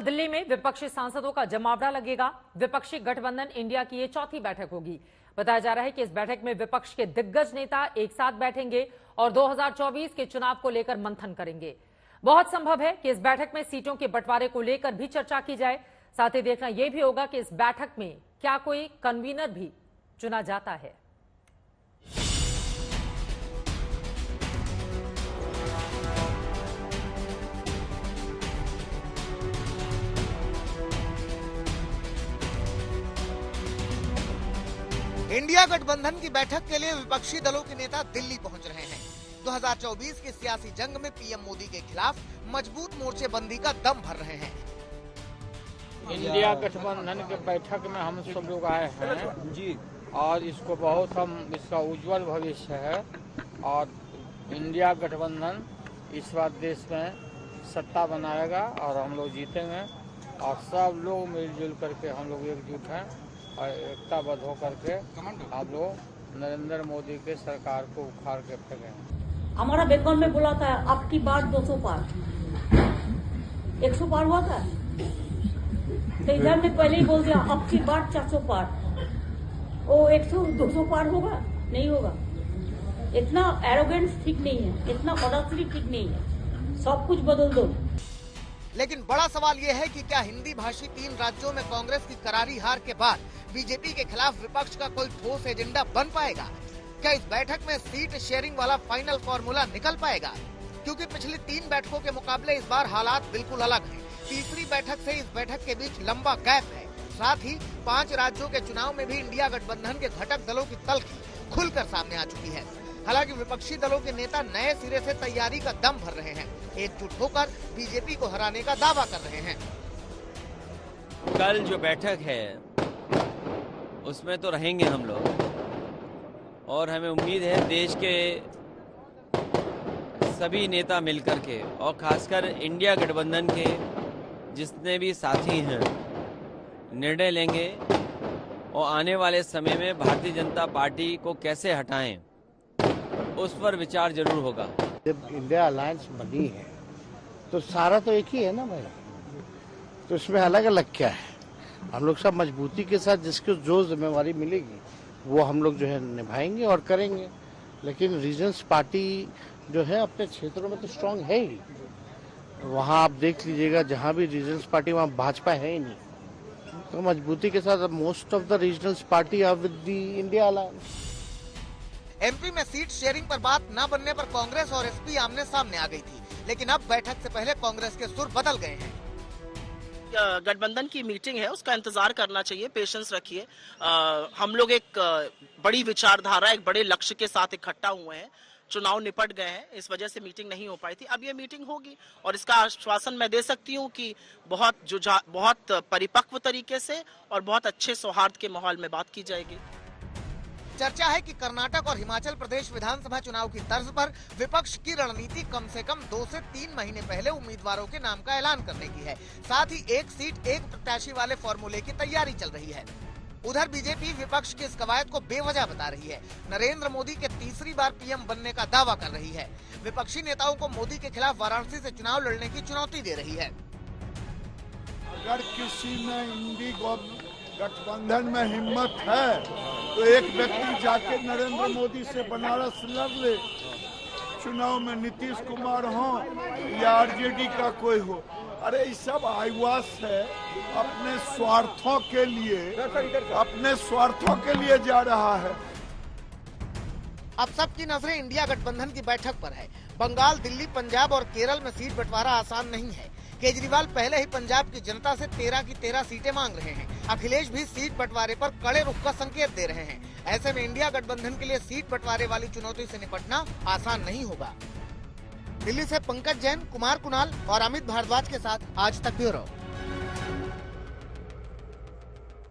दिल्ली में विपक्षी सांसदों का जमावड़ा लगेगा। विपक्षी गठबंधन इंडिया की ये चौथी बैठक होगी। बताया जा रहा है कि इस बैठक में विपक्ष के दिग्गज नेता एक साथ बैठेंगे और 2024 के चुनाव को लेकर मंथन करेंगे। बहुत संभव है कि इस बैठक में सीटों के बंटवारे को लेकर भी चर्चा की जाए। साथ ही देखना यह भी होगा कि इस बैठक में क्या कोई कन्वीनर भी चुना जाता है। इंडिया गठबंधन की बैठक के लिए विपक्षी दलों के नेता दिल्ली पहुंच रहे हैं। 2024 की सियासी जंग में पीएम मोदी के खिलाफ मजबूत मोर्चेबंदी का दम भर रहे हैं। इंडिया गठबंधन के बैठक में हम सब लोग आए हैं जी, और इसको बहुत इसका उज्जवल भविष्य है और इंडिया गठबंधन इस बार देश में सत्ता बनाएगा और हम लोग जीतेंगे और सब लोग मिलजुल करके हम लोग एकजुट हैं और एकताबद्ध होकर के हम लोग नरेंद्र मोदी के सरकार को उखाड़ के फेंकेंगे। हमारा बेंगल में बोला था अब की बार 200 पार 100 पार हुआ था, तो इधर में पहले ही बोल दिया अब की बार 400 पार। वो 100 200 पार होगा? नहीं होगा। इतना एरोगेंस ठीक नहीं है, इतना ऑडेसिटी ठीक नहीं है। सब कुछ बदल दो। लेकिन बड़ा सवाल यह है कि क्या हिंदी भाषी 3 राज्यों में कांग्रेस की करारी हार के बाद बीजेपी के खिलाफ विपक्ष का कोई ठोस एजेंडा बन पाएगा? क्या इस बैठक में सीट शेयरिंग वाला फाइनल फॉर्मूला निकल पाएगा? क्योंकि पिछली 3 बैठकों के मुकाबले इस बार हालात बिल्कुल अलग हैं। तीसरी बैठक से इस बैठक के बीच लंबा गैप है। साथ ही 5 राज्यों के चुनाव में भी इंडिया गठबंधन के घटक दलों की तल्खी खुलकर सामने आ चुकी है। हालांकि विपक्षी दलों के नेता नए सिरे से तैयारी का दम भर रहे हैं, एकजुट होकर बीजेपी को हराने का दावा कर रहे हैं। कल जो बैठक है उसमें तो रहेंगे हम लोग और हमें उम्मीद है देश के सभी नेता मिलकर के और खासकर इंडिया गठबंधन के जितने भी साथी हैं निर्णय लेंगे और आने वाले समय में भारतीय जनता पार्टी को कैसे हटाएं उस पर विचार जरूर होगा। जब इंडिया अलायंस बनी है तो सारा तो एक ही है ना भाई, तो इसमें अलग अलग क्या है? हम लोग सब मजबूती के साथ जिसको जो जिम्मेवारी मिलेगी वो हम लोग जो है निभाएंगे और करेंगे। लेकिन रीजन्स पार्टी जो है अपने क्षेत्रों में तो स्ट्रांग है ही। वहाँ आप देख लीजिएगा जहाँ भी रीजन्स पार्टी वहाँ भाजपा है ही नहीं, तो मजबूती के साथ most of the regionals party are with the India alliance. MP में सीट शेयरिंग पर बात न बनने पर कांग्रेस और एसपी आमने सामने आ गई थी, लेकिन अब बैठक से पहले कांग्रेस के सुर बदल गए हैं। गठबंधन की मीटिंग है, उसका इंतजार करना चाहिए, पेशेंस रखिए। हम लोग एक बड़ी विचारधारा, एक बड़े लक्ष्य के साथ इकट्ठा हुए हैं। चुनाव निपट गए हैं, इस वजह से मीटिंग नहीं हो पाई थी। अब ये मीटिंग होगी और इसका आश्वासन मैं दे सकती हूँ कि बहुत परिपक्व तरीके से और बहुत अच्छे सौहार्द के माहौल में बात की जाएगी। चर्चा है कि कर्नाटक और हिमाचल प्रदेश विधानसभा चुनाव की तर्ज पर विपक्ष की रणनीति कम से कम 2 से 3 महीने पहले उम्मीदवारों के नाम का ऐलान करने की है। साथ ही एक सीट एक प्रत्याशी वाले फॉर्मूले की तैयारी चल रही है। उधर बीजेपी विपक्ष की इस कवायद को बेवजह बता रही है। नरेंद्र मोदी के तीसरी बार पीएम बनने का दावा कर रही है। विपक्षी नेताओं को मोदी के खिलाफ वाराणसी से चुनाव लड़ने की चुनौती दे रही है। अगर किसी में इंडी गठबंधन में हिम्मत है तो एक व्यक्ति जाके नरेंद्र मोदी से बनारस लड़ ले। चुनाव में नीतीश कुमार हो या आरजेडी का कोई हो, अरे ये सब आईवास है, अपने स्वार्थों के लिए जा रहा है। अब सबकी नजरें इंडिया गठबंधन की बैठक पर है। बंगाल, दिल्ली, पंजाब और केरल में सीट बंटवारा आसान नहीं है। केजरीवाल पहले ही पंजाब की जनता से 13 की 13 सीटें मांग रहे हैं। अखिलेश भी सीट बंटवारे पर कड़े रुख का संकेत दे रहे हैं। ऐसे में इंडिया गठबंधन के लिए सीट बंटवारे वाली चुनौती से निपटना आसान नहीं होगा। दिल्ली से पंकज जैन, कुमार कुणाल और अमित भारद्वाज के साथ आज तक ब्यूरो।